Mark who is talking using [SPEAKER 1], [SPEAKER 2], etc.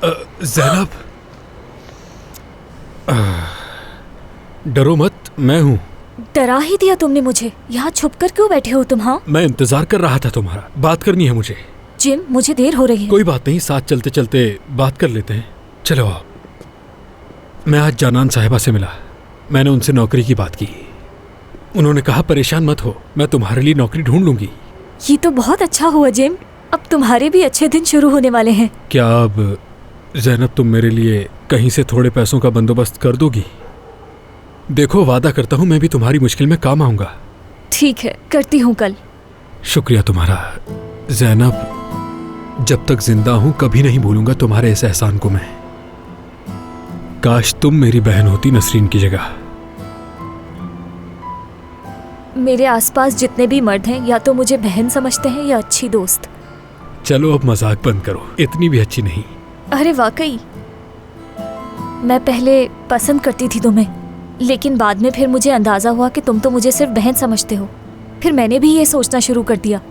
[SPEAKER 1] ज़ैनब, डरो मत, मैं हूँ।
[SPEAKER 2] डरा ही दिया तुमने मुझे। यहाँ छुप कर क्यों बैठे हो तुम? हाँ,
[SPEAKER 1] मैं इंतजार कर रहा था तुम्हारा, बात करनी है मुझे।
[SPEAKER 2] जिम, मुझे देर हो रही है।
[SPEAKER 1] कोई बात नहीं, साथ चलते चलते बात कर लेते हैं। चलो आओ। मैं आज जानान साहिबा से मिला, मैंने उनसे नौकरी की बात की। उन्होंने कहा परेशान मत हो, मैं तुम्हारे लिए नौकरी ढूंढ लूंगी।
[SPEAKER 2] ये तो बहुत अच्छा हुआ जिम, अब तुम्हारे भी अच्छे दिन शुरू होने वाले हैं।
[SPEAKER 1] क्या अब ज़ैनब तुम मेरे लिए कहीं से थोड़े पैसों का बंदोबस्त कर दोगी? देखो, वादा करता हूँ मैं भी तुम्हारी मुश्किल में काम आऊंगा।
[SPEAKER 2] ठीक है, करती हूँ कल।
[SPEAKER 1] शुक्रिया तुम्हारा ज़ैनब, जब तक जिंदा हूं कभी नहीं भूलूंगा तुम्हारे इस एहसान को मैं। काश तुम मेरी बहन होती नसरीन की जगह।
[SPEAKER 2] मेरे आसपास जितने भी मर्द हैं या तो मुझे बहन समझते हैं या अच्छी दोस्त।
[SPEAKER 1] चलो अब मजाक बंद करो, इतनी भी अच्छी नहीं।
[SPEAKER 2] अरे वाकई, मैं पहले पसंद करती थी तुम्हें, लेकिन बाद में फिर मुझे अंदाजा हुआ कि तुम तो मुझे सिर्फ बहन समझते हो। फिर मैंने भी ये सोचना शुरू कर दिया